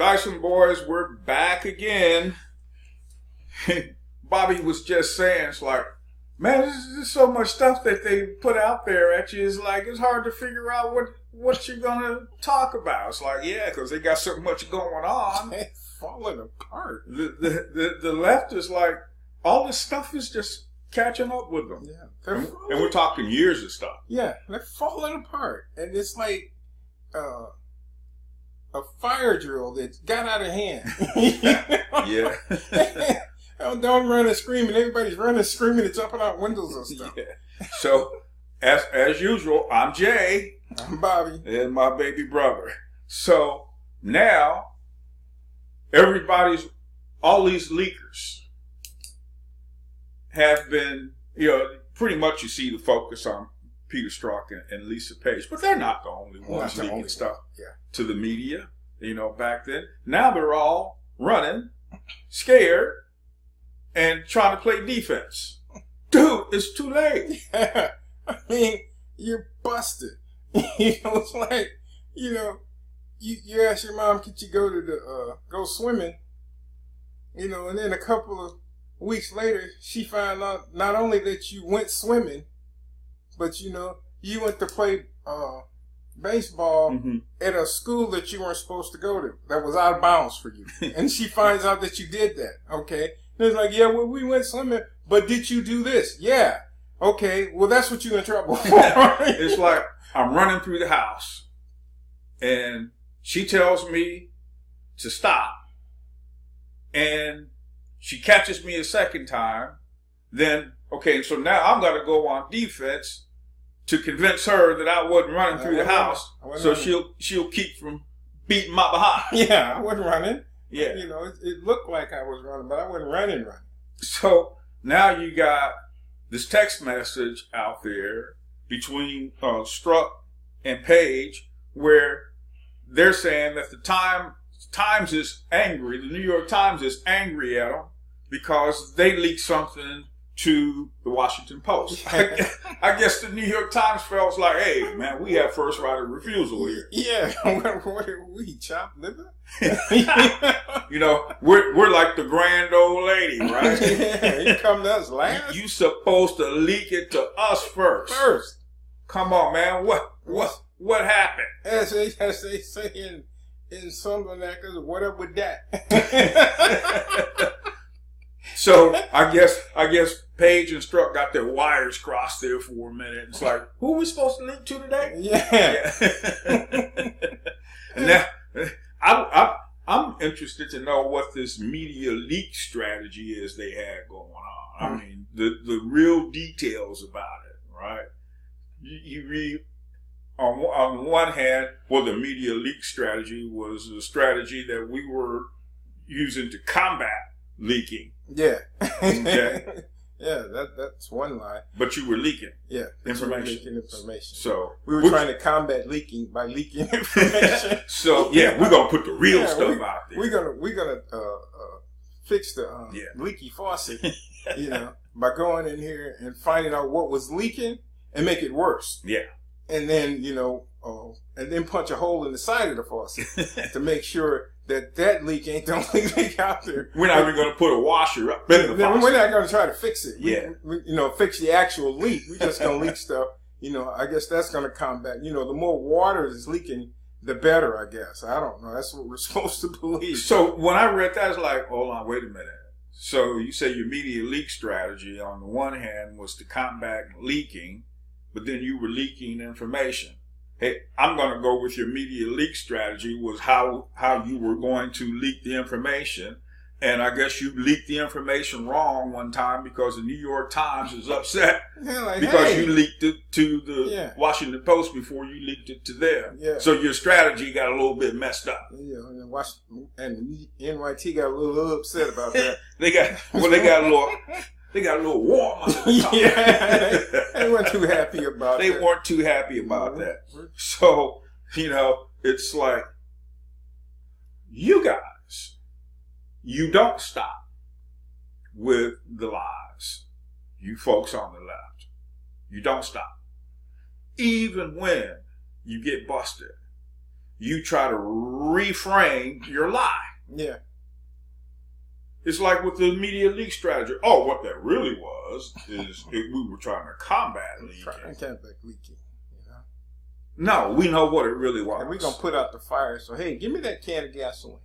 Dyson boys, we're back again. Bobby was just saying, it's like, man, there's so much stuff that they put out there at you. It's like, it's hard to figure out what you're going to talk about. It's like, yeah, because they got so much going on. They're falling apart. The left is like, all this stuff is just catching up with them. Yeah. And we're talking years of stuff. Yeah, they're falling apart. And it's like a fire drill that got out of hand. Yeah. Don't run and screaming. Everybody's running, screaming, and jumping out windows and stuff. Yeah. So, as usual, I'm Jay. I'm Bobby. And my baby brother. So, now, all these leakers have been, pretty much you see the focus on Peter Strzok and Lisa Page, but they're not the only ones leaking stuff to the media, back then. Now they're all running, scared, and trying to play defense. Dude, it's too late. Yeah. I mean, you're busted. It's like, you ask your mom, could you go to go swimming? And then a couple of weeks later, she found out not only that you went swimming, but you went to play baseball at a school that you weren't supposed to go to, that was out of bounds for you. And she finds out that you did that. Okay. And it's like, yeah, well, we went swimming, but did you do this? Yeah. Okay. Well, that's what you're in trouble for. It's like I'm running through the house and she tells me to stop, and she catches me a second time. Then, okay, so now I'm going to go on defense to convince her that I wasn't running through the house, so she'll keep from beating my behind. Yeah, I wasn't running. Yeah. It looked like I was running, but I wasn't running. So now you got this text message out there between Strzok and Page where they're saying that the Times is angry, the New York Times is angry at them because they leaked something to the Washington Post. I guess the New York Times felt like, hey, man, we have first right of refusal here. Yeah, what are we, chopped liver? We're like the grand old lady, right? Yeah, you come to us last. You supposed to leak it to us first. Come on, man. What happened? As they say in some vernaculars, what up with that? So I guess Page and Strzok got their wires crossed there for a minute. It's like, who are we supposed to leak to today? Yeah. Now, I'm interested to know what this media leak strategy is they had going on. I mean, the real details about it, right? You read on one hand, the media leak strategy was a strategy that we were using to combat leaking. Yeah. Okay. Yeah, that's one lie. But you were leaking. Yeah. Information. Leaking information. So we were trying to combat leaking by leaking information. So we're gonna put the real stuff out there. We're gonna fix the leaky faucet, by going in here and finding out what was leaking and make it worse. Yeah. And then, and then punch a hole in the side of the faucet to make sure that leak ain't the only leak out there. We're not even going to put a washer up in the faucet. We're not going to try to fix it. We, fix the actual leak. We're just going to leak stuff. I guess that's going to combat. The more water is leaking, the better, I guess. I don't know. That's what we're supposed to believe. So when I read that, I was like, hold on, wait a minute. So you say your media leak strategy on the one hand was to combat leaking, but then you were leaking information. Hey, I'm going to go with your media leak strategy was how you were going to leak the information. And I guess you leaked the information wrong one time because the New York Times is upset because you leaked it to the Washington Post before you leaked it to them. Yeah. So your strategy got a little bit messed up. Yeah, and NYT got a little upset about that. They got a little warm under the top. Yeah, they weren't too happy about They weren't too happy about that. So, it's like, you guys, you don't stop with the lies. You folks on the left, you don't stop. Even when you get busted, you try to reframe your lie. Yeah. It's like with the media leak strategy. Oh, what that really was is we were trying to combat leaking. Combat leaking. No, we know what it really was. And we're going to put out the fire. So, hey, give me that can of gasoline.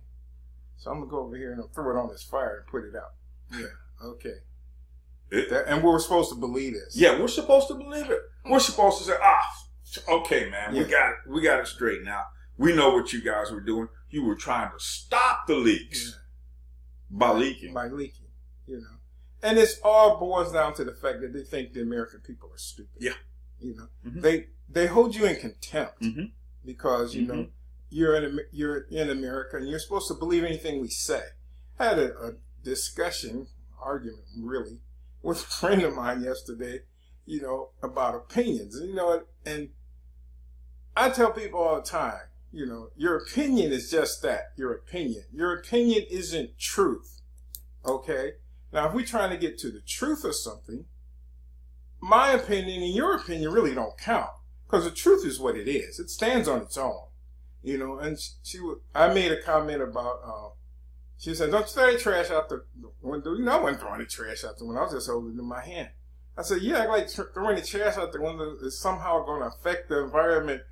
So I'm going to go over here and throw it on this fire and put it out. Yeah, okay. And we're supposed to believe this. Yeah, we're supposed to believe it. We're supposed to say, okay, man, we got it. We got it straight now. We know what you guys were doing. You were trying to stop the leaks by leaking. By leaking, And it's all boils down to the fact that they think the American people are stupid. Yeah. They hold you in contempt because you're in America and you're supposed to believe anything we say. I had a argument really with a friend of mine yesterday, about opinions, and I tell people all the time, your opinion is just that, your opinion. Your opinion isn't truth. Okay? Now, if we're trying to get to the truth of something, my opinion and your opinion really don't count. Because the truth is what it is. It stands on its own. And I made a comment about, she said, don't throw the trash out the window. I wasn't throwing the trash out the window. I was just holding it in my hand. I said, yeah, like throwing the trash out the window is somehow going to affect the environment,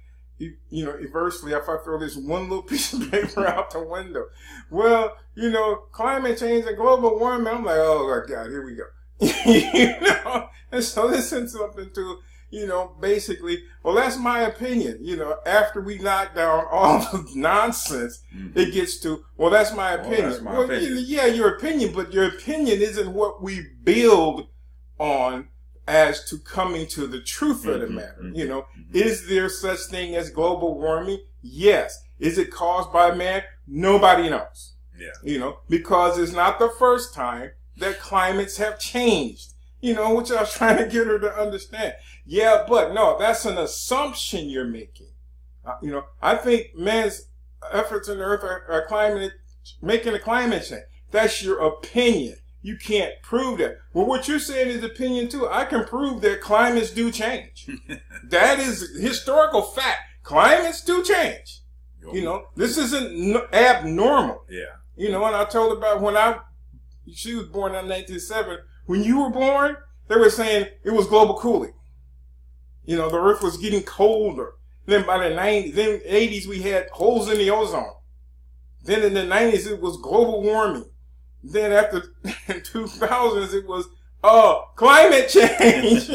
adversely if I throw this one little piece of paper out the window. Well, climate change and global warming, I'm like, oh, God, here we go. And so this ends up into, basically, well, that's my opinion. After we knock down all the nonsense, it gets to, well, that's my opinion. That's my opinion. Yeah, your opinion, but your opinion isn't what we build on as to coming to the truth of the matter. Is there such thing as global warming? Yes. Is it caused by man? Nobody knows. Yeah. Because it's not the first time that climates have changed. Which I was trying to get her to understand. Yeah, but no, that's an assumption you're making. I think man's efforts on Earth are making a climate change. That's your opinion. You can't prove that. Well, what you're saying is opinion too. I can prove that climates do change. That is historical fact. Climates do change. This isn't abnormal. Yeah. And I told her about she was born in 1907. When you were born, they were saying it was global cooling. The Earth was getting colder. Then by the 80s, we had holes in the ozone. Then in the 90s, it was global warming. Then after 2000s, it was climate change.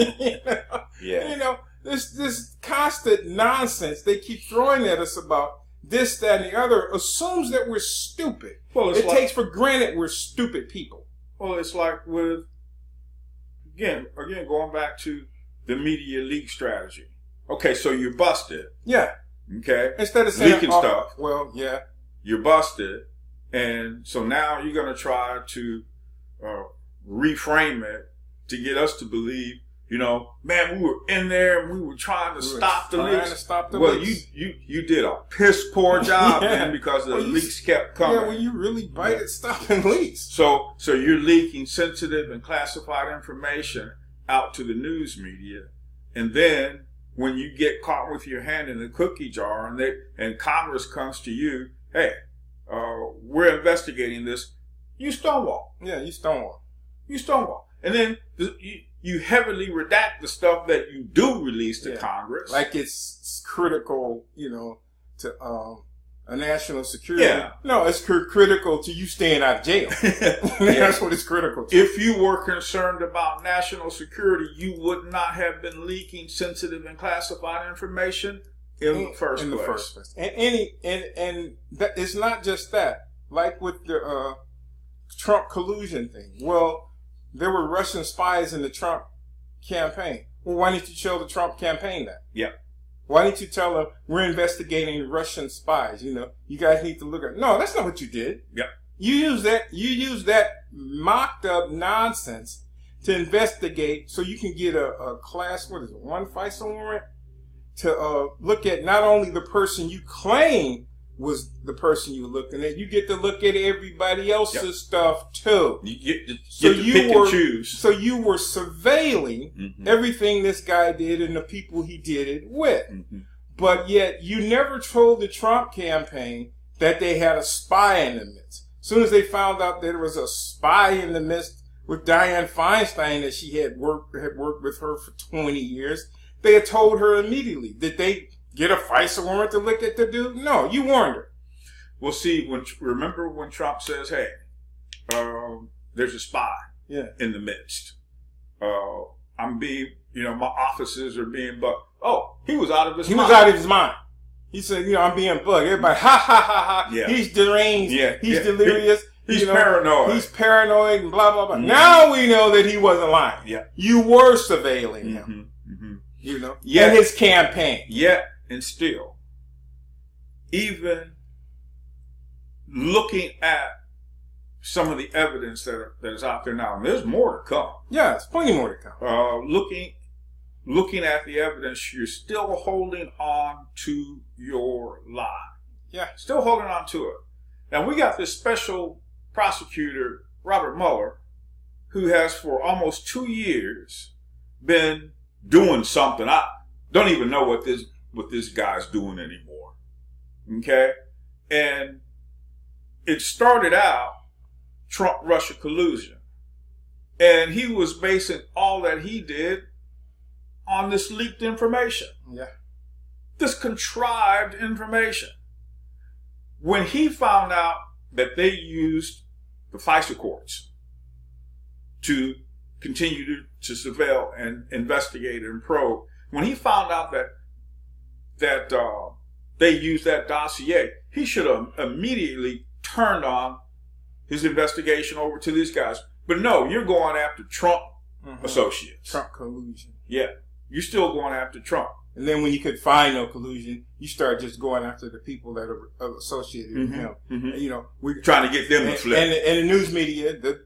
Yeah. This constant nonsense they keep throwing at us about this, that, and the other assumes that we're stupid. Well, it takes for granted we're stupid people. Well, it's like with again going back to the media leak strategy. Okay, so you're busted. Yeah. Okay. Instead of saying leaking stuff. Well, yeah. You're busted. And so now you're going to try to reframe it to get us to believe, man, we were in there and we were trying to stop the leaks. Well, you did a piss poor job, man, because the leaks kept coming. Yeah, well, you really bite at stopping leaks. So you're leaking sensitive and classified information out to the news media, and then when you get caught with your hand in the cookie jar, and Congress comes to you, hey, we're investigating this, you stonewall. Yeah, you stonewall. You stonewall. And then you heavily redact the stuff that you do release to Congress. Like it's critical, to a national security. Yeah. No, it's critical to you staying out of jail. That's what it's critical to. If you were concerned about national security, you would not have been leaking sensitive and classified information in the first place. And that, it's not just that. Like with the Trump collusion thing. Well, there were Russian spies in the Trump campaign. Well, why didn't you tell the Trump campaign that? Yeah. Why didn't you tell them we're investigating Russian spies? You guys need to look at. No, that's not what you did. Yeah. You use that mocked up nonsense to investigate so you can get a class, what is it, 1 FISA warrant to look at not only the person you claim was the person you were looking at, you get to look at everybody else's stuff too. You get to pick and choose. So you were surveilling everything this guy did and the people he did it with. But yet, you never told the Trump campaign that they had a spy in the midst. As soon as they found out that there was a spy in the midst with Dianne Feinstein, that she had worked with her for 20 years, they had told her immediately. Did they get a FISA warrant to look at the dude? No, you warned her. Well, see, remember when Trump says, "Hey, there's a spy in the midst. My offices are being bugged." Oh, he was out of his mind. He was out of his mind. He said, I'm being bugged. Everybody, ha, ha, ha, ha. Yeah. He's deranged. Yeah. He's delirious. He's paranoid. He's paranoid and blah, blah, blah. Mm-hmm. Now we know that he wasn't lying. Yeah. You were surveilling him. Mm-hmm. Yeah. And his campaign. Yet and still, even looking at some of the evidence that is out there now, and there's more to come. Yeah, there's plenty more to come. Looking at the evidence, you're still holding on to your lie. Yeah. Still holding on to it. Now, we got this special prosecutor, Robert Mueller, who has for almost 2 years been doing something. I don't even know what this guy's doing anymore. Okay? And it started out Trump-Russia collusion. And he was basing all that he did on this leaked information. Yeah. This contrived information. When he found out that they used the FISA courts to continue to surveil and investigate and probe, when he found out that they used that dossier, he should have immediately turned on his investigation over to these guys. But no, you're going after Trump associates. Trump collusion. Yeah. You're still going after Trump. And then when you could find no collusion, you start just going after the people that are associated with him. Mm-hmm. We're trying to get them to flip. And the news media, the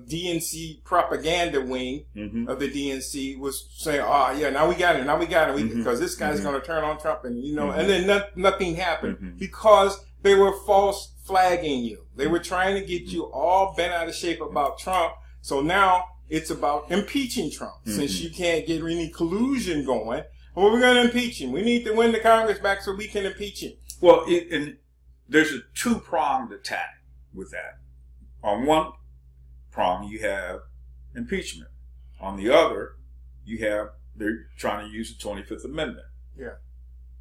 DNC propaganda wing of the DNC was saying, now we got it, because this guy's going to turn on Trump, and and then nothing happened because they were false flagging you. They were trying to get you all bent out of shape about Trump. So now it's about impeaching Trump. Since you can't get any collusion going, well, we're going to impeach him. We need to win the Congress back so we can impeach him. Well, and there's a two-pronged attack with that. On one prong, you have impeachment. On the other, they're trying to use the 25th Amendment. Yeah.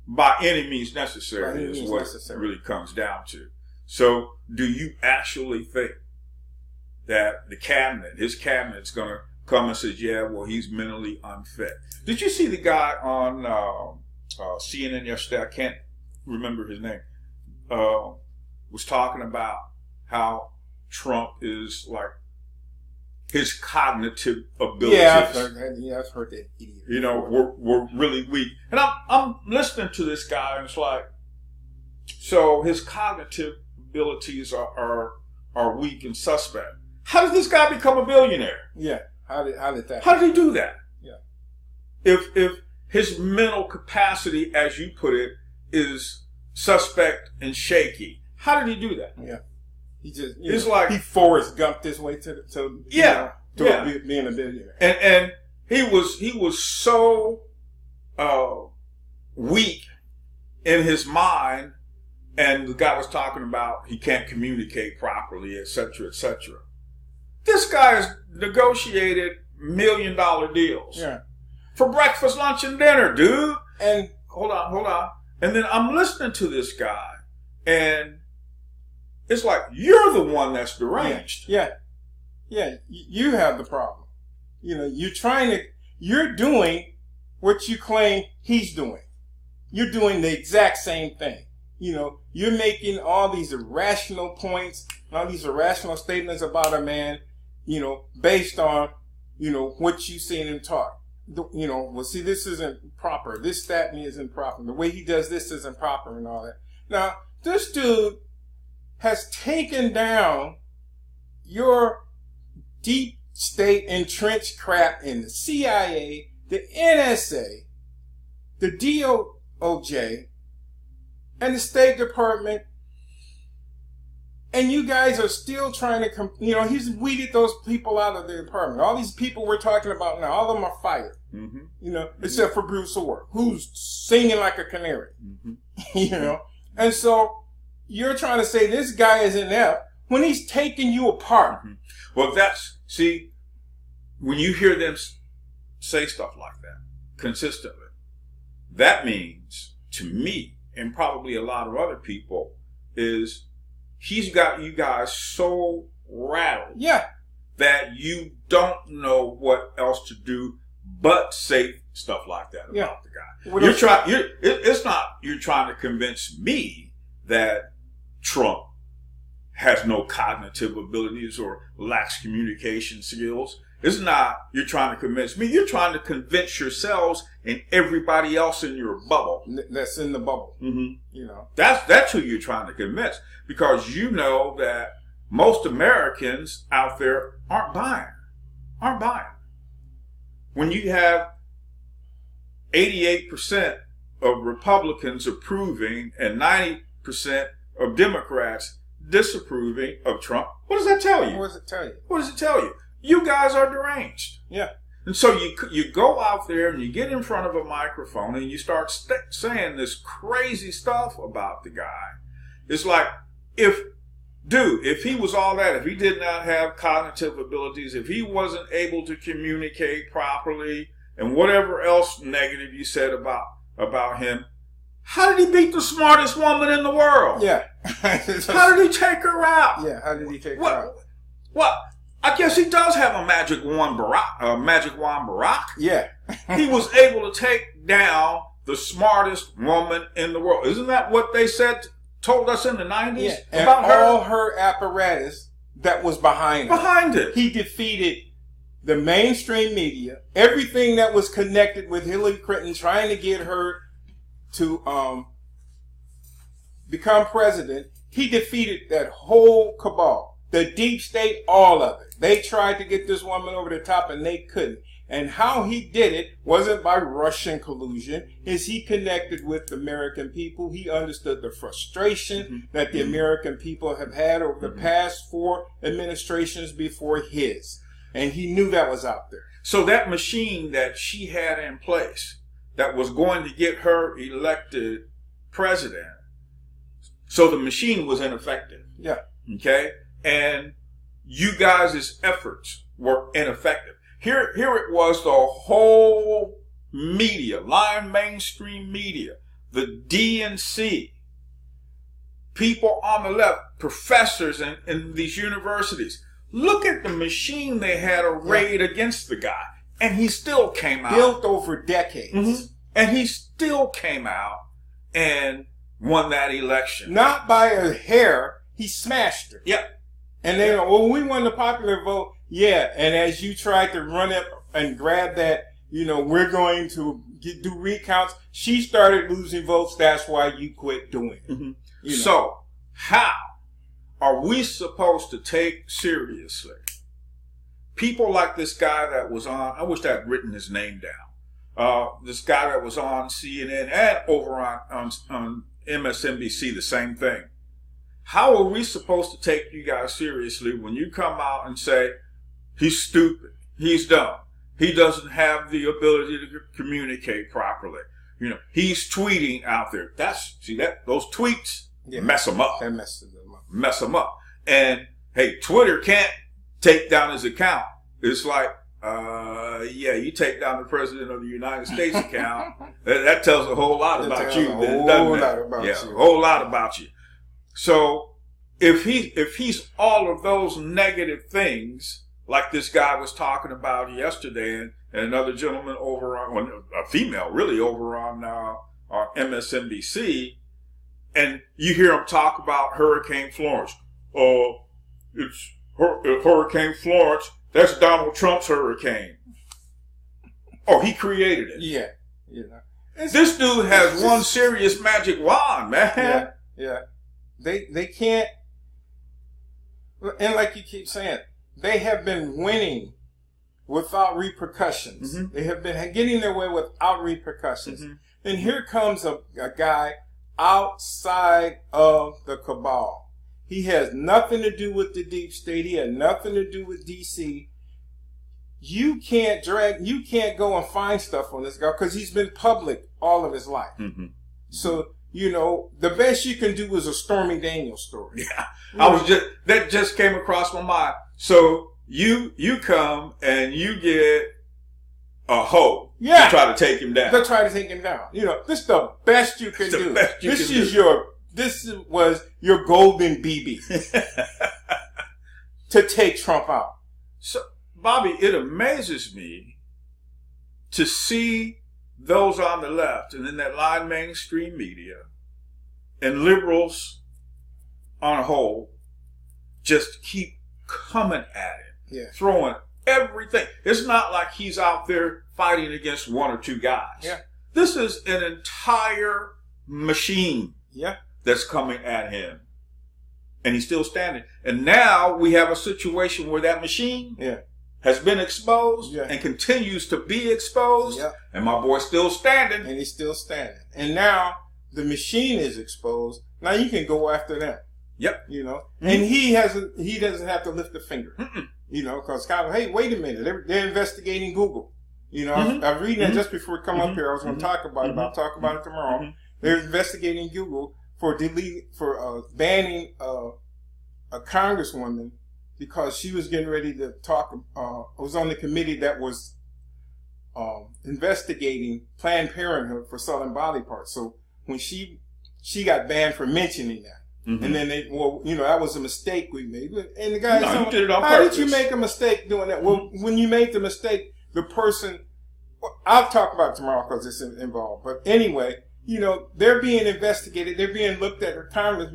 By any means necessary is what it really comes down to. So, do you actually think that his cabinet's going to come and says, he's mentally unfit? Did you see the guy on CNN yesterday? I can't remember his name. Was talking about how Trump is like his cognitive abilities. Yeah, I've heard that. Yeah, I've heard that idiot. We're really weak. And I'm listening to this guy, and it's like, so his cognitive abilities are weak and suspect. How did this guy become a billionaire? Yeah. How did that? How did he do that? Yeah. If his mental capacity, as you put it, is suspect and shaky, how did he do that? Yeah. He just it's like he Forrest Gumped his way to being a billionaire. And he was so weak in his mind, and the guy was talking about he can't communicate properly, etc., etc. This guy has negotiated $1 million deals. Yeah. For breakfast, lunch, and dinner, dude. And hold on. And then I'm listening to this guy, and it's like, you're the one that's deranged. Yeah. You have the problem. You're doing what you claim he's doing. You're doing the exact same thing. You're making all these irrational points, all these irrational statements about a man, based on, what you've seen him talk. See, this isn't proper. This, that, and isn't proper. The way he does this isn't proper and all that. Now, this dude has taken down your deep state entrenched crap in the CIA, the NSA, the DOJ, and the State Department And you guys are still trying to, he's weeded those people out of the department. All these people we're talking about now, all of them are fired. Except for Bruce Orr, who's singing like a canary. And so you're trying to say this guy is inept when he's taking you apart. Well, when you hear them say stuff like that consistently, that means to me, and probably a lot of other people, is he's got you guys so rattled that you don't know what else to do but say stuff like that about the guy. It's not you're trying to convince me that Trump has no cognitive abilities or lacks communication skills. It's not you're trying to convince me. You're trying to convince yourselves and everybody else in your bubble. That's in the bubble. That's who you're trying to convince, because you know that most Americans out there aren't buying. When you have 88% of Republicans approving and 90% of Democrats disapproving of Trump, what does that tell you? What does it tell you? What does it tell you? You guys are deranged. Yeah. And so you go out there and you get in front of a microphone and you start saying this crazy stuff about the guy. It's like, if he was all that, if he did not have cognitive abilities, if he wasn't able to communicate properly, and whatever else negative you said about him, how did he beat the smartest woman in the world? Yeah. How did he take her out? Yeah, how did he take her out? Well, I guess he does have a magic wand, Barack. Yeah. He was able to take down the smartest woman in the world. Isn't that what they told us in the 90s about her? All her apparatus that was behind it. He defeated the mainstream media, everything that was connected with Hillary Clinton, trying to get her to become president. He defeated that whole cabal, the deep state, all of it. They tried to get this woman over the top and they couldn't. And how he did it wasn't by Russian collusion. Is he connected with the American people. He understood the frustration that the American people have had over the past 4 administrations before his. And he knew that was out there. So that machine that she had in place that was going to get her elected president, so the machine was ineffective. Yeah. Okay? And you guys' efforts were ineffective. Here it was, the whole media, lying mainstream media, the DNC, people on the left, professors in these universities. Look at the machine they had arrayed against the guy. And he still came out. Built over decades. And he still came out and won that election. Not by a hair. He smashed her. Yep. And they go, well, we won the popular vote. Yeah. And as you tried to run up and grab that, we're going to do recounts, she started losing votes. That's why you quit doing it. So how are we supposed to take seriously people like this guy that was on, I wish I'd written his name down, this guy that was on CNN and over on MSNBC, the same thing. How are we supposed to take you guys seriously when you come out and say, he's stupid, he's dumb, he doesn't have the ability to communicate properly? He's tweeting out there. Those tweets mess him up. That messes them up. Mess him up. And hey, Twitter can't take down his account. It's like, you take down the president of the United States account. That tells a whole lot about you. A whole lot about you. So if he's all of those negative things, like this guy was talking about yesterday, and another gentleman over on, a female really, over on MSNBC, and you hear him talk about Hurricane Florence. It's Hurricane Florence. That's Donald Trump's hurricane. Oh, he created it. Yeah. This dude has one serious magic wand, man. Yeah. They can't, and like you keep saying, they have been winning without repercussions. They have been getting their way without repercussions. And here comes a guy outside of the cabal. He has nothing to do with the deep state. He had nothing to do with DC. You can't go and find stuff on this guy because he's been public all of his life. Mm-hmm. So, the best you can do is a Stormy Daniels story. Yeah. That just came across my mind. So you come and you get a hoe to try to take him down. To try to take him down. This is the best you can do. This was your golden BB to take Trump out. So, Bobby, it amazes me to see those on the left and in that line mainstream media and liberals on a whole just keep coming at him, throwing everything. It's not like he's out there fighting against one or two guys. Yeah. This is an entire machine that's coming at him. And he's still standing. And now we have a situation where that machine has been exposed and continues to be exposed. Yeah. And my boy's still standing. And he's still standing. And now the machine is exposed. Now you can go after them. Yep. Mm-hmm. And he doesn't have to lift a finger. Mm-mm. Because hey, wait a minute. They're investigating Google. I'm reading that just before we come up here. I was going to talk about it, but I'll talk about it tomorrow. Mm-hmm. They're investigating Google for banning a congresswoman because she was getting ready to talk. Was on the committee that was investigating Planned Parenthood for selling body parts. So when she got banned for mentioning that. Mm-hmm. And then that was a mistake we made. And the guy said, did it on how purpose. did you make a mistake doing that? Well, when you made the mistake, the person, I'll talk about it tomorrow because it's involved. But anyway, they're being investigated. They're being looked at in Congress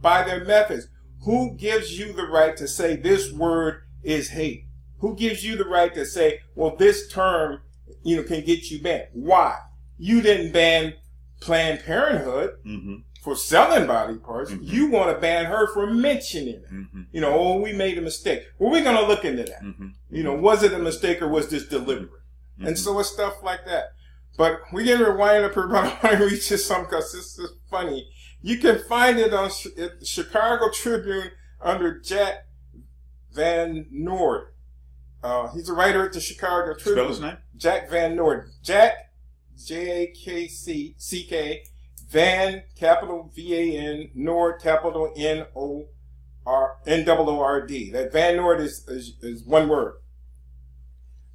by their methods. Who gives you the right to say this word is hate? Who gives you the right to say, well, this term, can get you banned? Why? You didn't ban Planned Parenthood. Mm-hmm. For selling body parts. Mm-hmm. You want to ban her for mentioning it. Mm-hmm. We made a mistake. Well, we're going to look into that. Mm-hmm. Was it a mistake or was this deliberate? Mm-hmm. And so it's stuff like that. But we're getting to wind up here, but I want to read you some because this is funny. You can find it on at the Chicago Tribune under Jack Van Noord. He's a writer at the Chicago Tribune. Spell his name? Jack Van Noord. Jack, Jakck, Van, capital V-A-N, Nord, capital N-O-O-R-D. That Van Noord is one word.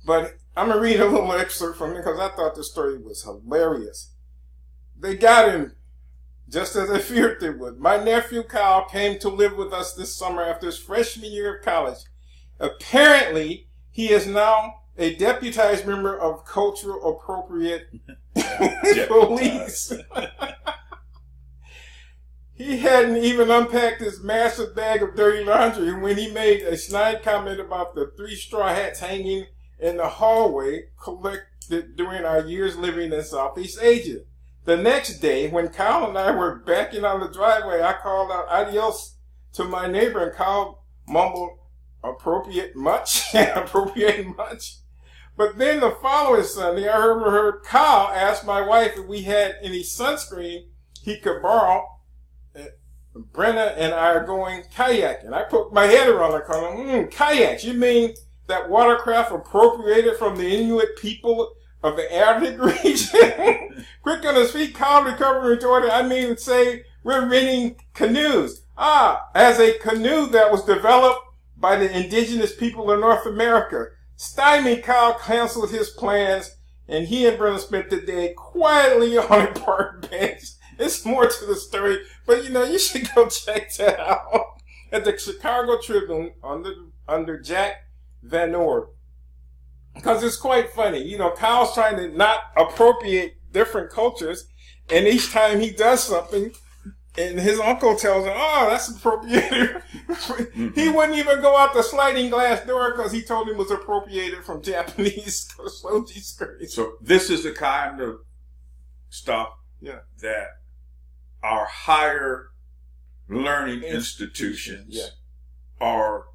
But I'm going to read a little excerpt from it because I thought the story was hilarious. They got him just as I feared they would. My nephew Kyle came to live with us this summer after his freshman year of college. Apparently, he is now a deputized member of cultural appropriate police. He hadn't even unpacked his massive bag of dirty laundry when he made a snide comment about the 3 straw hats hanging in the hallway collected during our years living in Southeast Asia. The next day, when Kyle and I were backing on the driveway, I called out adios to my neighbor and Kyle mumbled, appropriate much? Appropriate much? But then the following Sunday, I heard Kyle ask my wife if we had any sunscreen he could borrow. Brenna and I are going kayaking. I put my head around the corner. Kayaks? You mean that watercraft appropriated from the Inuit people of the Arctic region? Quick on his feet, Kyle recovered and retorted, I mean, say, we're renting canoes. As a canoe that was developed by the indigenous people of North America. Stymied, Kyle canceled his plans, and he and Brenna spent the day quietly on a park bench. It's more to the story, but you should go check that out at the Chicago Tribune under Jack Van Noord. Because it's quite funny. Kyle's trying to not appropriate different cultures, and each time he does something, and his uncle tells him, that's appropriated. He wouldn't even go out the sliding glass door because he told him it was appropriated from Japanese shoji skirts. So this is the kind of stuff that our higher learning institutions are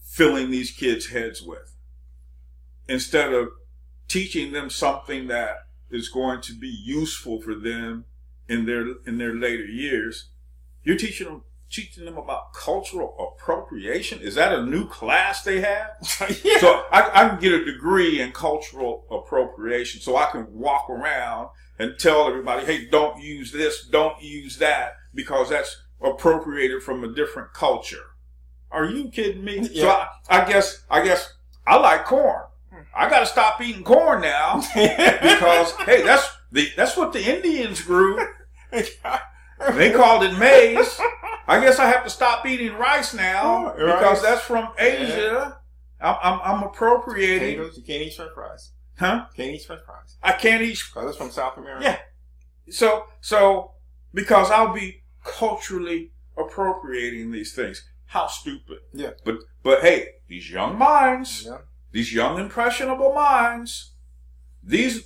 filling these kids' heads with. Instead of teaching them something that is going to be useful for them in their later years, you're teaching them teaching them about cultural appropriation. Is that a new class they have? Yeah. So I can get a degree in cultural appropriation, so I can walk around and tell everybody, hey, don't use this, don't use that, because that's appropriated from a different culture. Are you kidding me? Yeah. So I guess I like corn. I got to stop eating corn now because hey, that's what the Indians grew. They called it maize. I guess I have to stop eating rice now because that's from Asia. Yeah. I'm appropriating. Potatoes, you can't eat French fries. Huh? Can't eat French fries. I can't eat. Because that's from South America. Yeah. So because I'll be culturally appropriating these things. How stupid. Yeah. But hey, these young minds, yeah. these young impressionable minds, these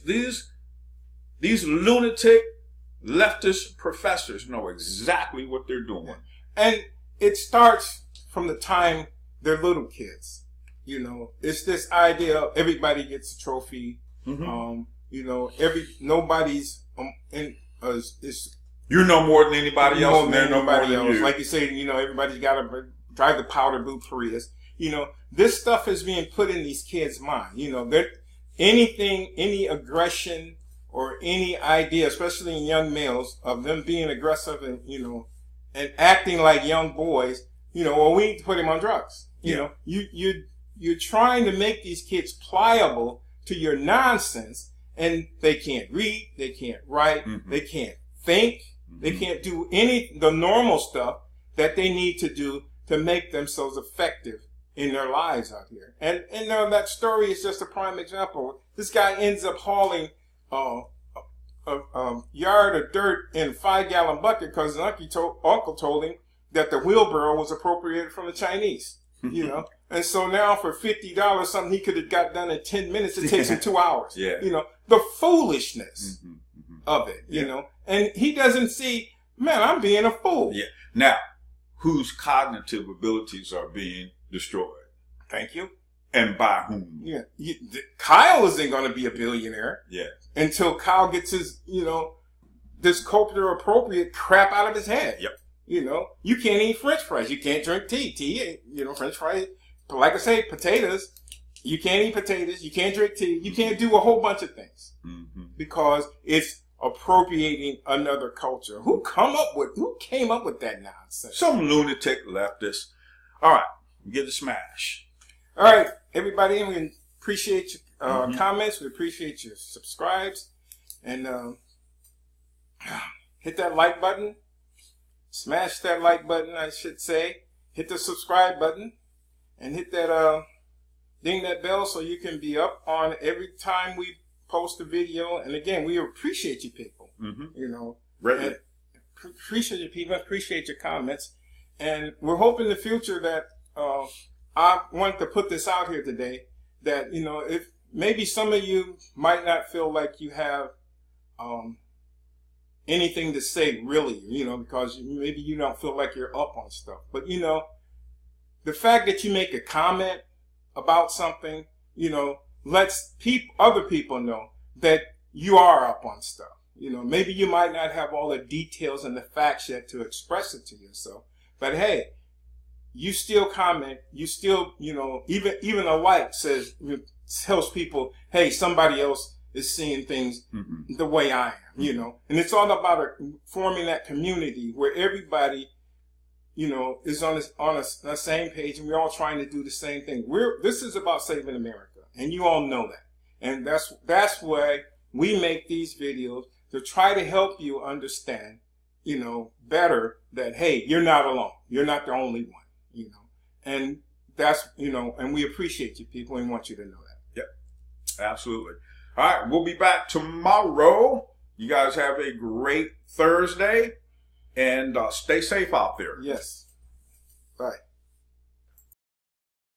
lunatic leftist professors know exactly what they're doing. Yeah. And it starts from the time they're little kids. You know, it's this idea of everybody gets a trophy. Mm-hmm. You know, nobody's is you know more than anybody else, and they're no more than you. Like you say, you know, everybody's got to drive the powder blue Prius. You know, this stuff is being put in these kids' mind. You know, any aggression or any idea, especially in young males, of them being aggressive and, you know, and acting like young boys, you know, well, we need to put him on drugs. You know, you're trying to make these kids pliable to your nonsense, and they can't read, they can't write, they can't think, they can't do the normal stuff that they need to do to make themselves effective in their lives out here. And that story is just a prime example. This guy ends up hauling a yard of dirt in a 5-gallon bucket because his uncle told him that the wheelbarrow was appropriated from the Chinese. You know, and so now for $50, something he could have got done in 10 minutes, it takes him 2 hours. Yeah. You know, the foolishness of it, you know, and he doesn't see, man, I'm being a fool. Yeah. Now, whose cognitive abilities are being destroyed? Thank you. And by whom? Yeah. Kyle isn't going to be a billionaire. Yeah. Until Kyle gets his, you know, this culture appropriate crap out of his head. Yep. You know, you can't eat French fries. You can't drink tea. Tea, you know, French fries. But like I say, potatoes. You can't eat potatoes. You can't drink tea. You can't do a whole bunch of things because it's appropriating another culture. Who came up with that nonsense? Some lunatic leftist. All right, get the smash. All right, everybody, we appreciate your comments. We appreciate your subscribes, and hit that like button. Smash that like button, I should say. Hit the subscribe button and hit that ding that bell so you can be up on every time we post a video. And again, we appreciate you people. You know, right. Appreciate you people. Appreciate your comments, and we're hoping in the future that I wanted to put this out here today. That, you know, if maybe some of you might not feel like you have anything to say, really, you know, because maybe you don't feel like you're up on stuff. But, you know, the fact that you make a comment about something, you know, lets other people know that you are up on stuff. You know, maybe you might not have all the details and the facts yet to express it to yourself. But, hey, you still comment. You still, you know, even a like tells people, hey, somebody else is seeing things the way I am, you know. And it's all about forming that community where everybody, you know, is on the same page, and we're all trying to do the same thing. This is about saving America, and you all know that. And that's why we make these videos, to try to help you understand, you know, better that, hey, you're not alone. You're not the only one, you know. And that's, you know, and we appreciate you people and want you to know that. Yep, absolutely. All right, we'll be back tomorrow. You guys have a great Thursday, and stay safe out there. Yes. Bye.